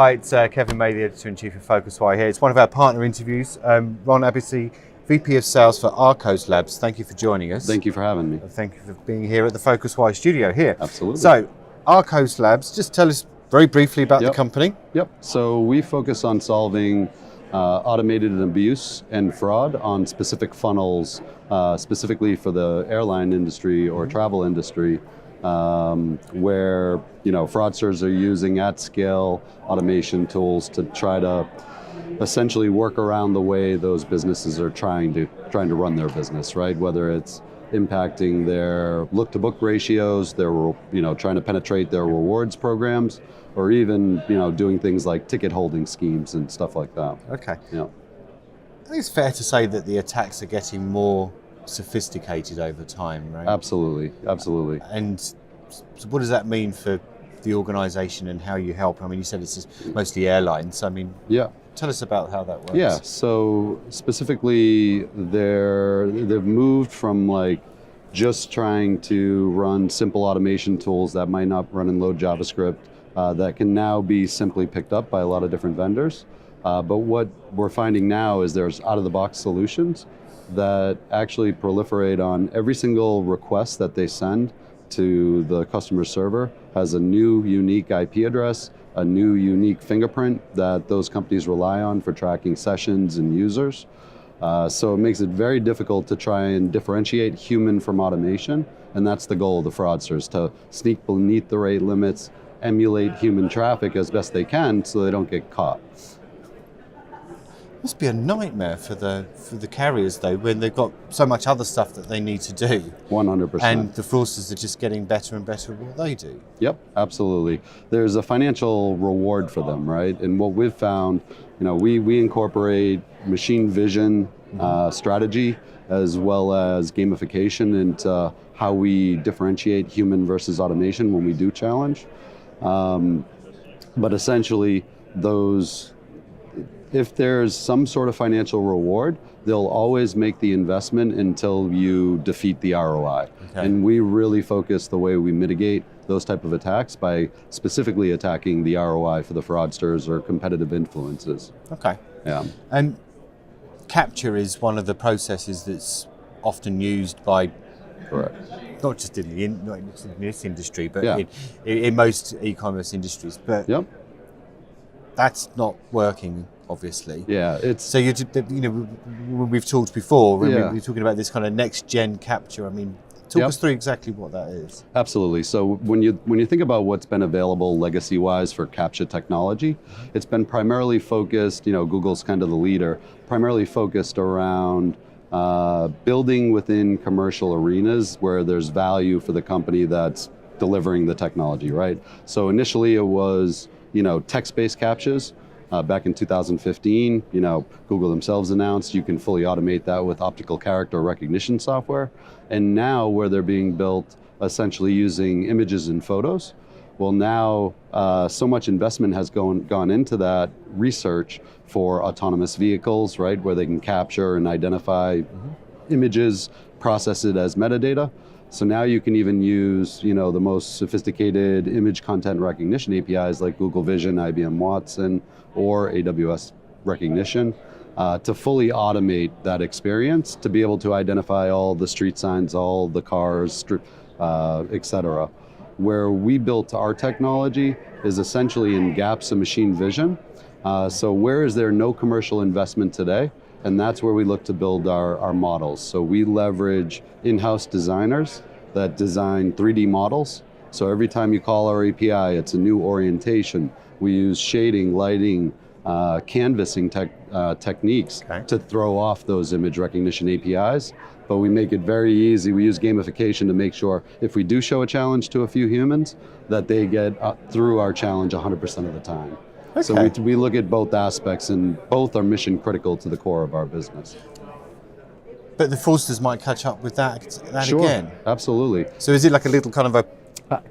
Hi, it's Kevin May, the Editor-in-Chief of PhocusWire here. It's one of our partner interviews. Ron Abisi, VP of Sales for Arkose Labs. Thank you for joining us. Thank you for having me. Thank you for being here at the PhocusWire studio here. Absolutely. So, Arkose Labs, just tell us very briefly about the company. Yep. So we focus on solving automated abuse and fraud on specific funnels, specifically for the airline industry or travel industry, where fraudsters are using at scale automation tools to try to essentially work around the way those businesses are trying to run their business, right? Whether it's impacting their look-to-book ratios, their trying to penetrate their rewards programs, or even doing things like ticket holding schemes and stuff like that. Okay. Yeah. I think it's fair to say that the attacks are getting more sophisticated over time, right? Absolutely, absolutely. And so what does that mean for the organisation and how you help? I mean, you said it's mostly airlines. I mean, tell us about how that works. Yeah. So specifically, they've moved from like just trying to run simple automation tools that might not run and load JavaScript that can now be simply picked up by a lot of different vendors. But what we're finding now is there's out-of-the-box solutions that actually proliferate on every single request that they send to the customer server has a new unique IP address, a new unique fingerprint that those companies rely on for tracking sessions and users. So it makes it very difficult to try and differentiate human from automation, and that's the goal of the fraudsters, to sneak beneath the rate limits, emulate human traffic as best they can so they don't get caught. Must be a nightmare for the carriers though, when they've got so much other stuff that they need to do. 100%. And the fraudsters are just getting better and better at what they do. Yep, absolutely. There's a financial reward for them, right? And what we've found, we incorporate machine vision strategy as well as gamification into how we differentiate human versus automation when we do challenge. But essentially, if there's some sort of financial reward, they'll always make the investment until you defeat the ROI. Okay. And we really focus the way we mitigate those type of attacks by specifically attacking the ROI for the fraudsters or competitive influences. Okay. Yeah. And capture is one of the processes that's often used by, correct, not just in this industry, but in most e-commerce industries. But that's not working, obviously. Yeah, it's so when we've talked before, when we're talking about this kind of next gen capture. I mean, talk us through exactly what that is. Absolutely. So when you think about what's been available legacy wise for capture technology, it's been primarily focused. Google's kind of the leader, primarily focused around building within commercial arenas where there's value for the company that's delivering the technology, right? So initially it was text-based captures. Back in 2015, Google themselves announced you can fully automate that with optical character recognition software. And now where they're being built essentially using images and photos, well now so much investment has gone into that research for autonomous vehicles, right, where they can capture and identify images, process it as metadata. So now you can even use, the most sophisticated image content recognition APIs like Google Vision, IBM Watson, or AWS Recognition to fully automate that experience, to be able to identify all the street signs, all the cars, etc. Where we built our technology is essentially in gaps of machine vision. So where is there no commercial investment today? And that's where we look to build our models. So we leverage in-house designers that design 3D models. So every time you call our API, it's a new orientation. We use shading, lighting, canvassing techniques to throw off those image recognition APIs. But we make it very easy. We use gamification to make sure if we do show a challenge to a few humans, that they get through our challenge 100% of the time. Okay. So we look at both aspects, and both are mission critical to the core of our business. But the fraudsters might catch up with that sure, again. Absolutely. So is it like a little kind of a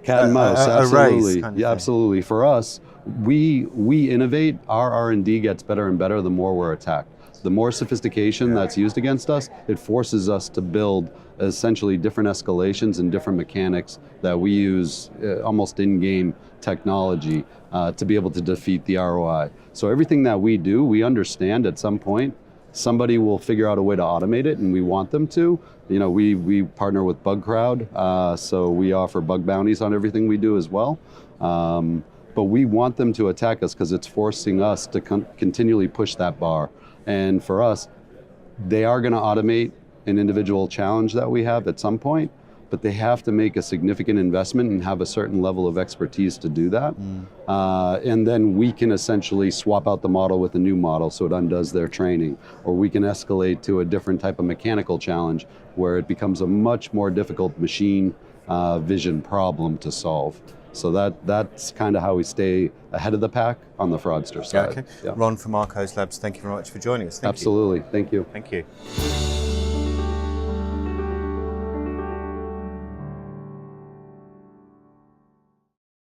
cat and mouse? Absolutely. Kind of absolutely. For us, we innovate. Our R&D gets better and better the more we're attacked. the more sophistication that's used against us, it forces us to build essentially different escalations and different mechanics that we use almost in-game technology to be able to defeat the ROI. So everything that we do, we understand at some point somebody will figure out a way to automate it, and we want them to. You know, we partner with Bug Crowd, so we offer bug bounties on everything we do as well. But we want them to attack us because it's forcing us to continually push that bar. And for us, they are going to automate an individual challenge that we have at some point, but they have to make a significant investment and have a certain level of expertise to do that. And then we can essentially swap out the model with a new model so it undoes their training. Or we can escalate to a different type of mechanical challenge where it becomes a much more difficult machine vision problem to solve. So that's kind of how we stay ahead of the pack on the fraudster side. Okay. Yeah. Ron from Arkose Labs, thank you very much for joining us. Absolutely. Thank you. Thank you.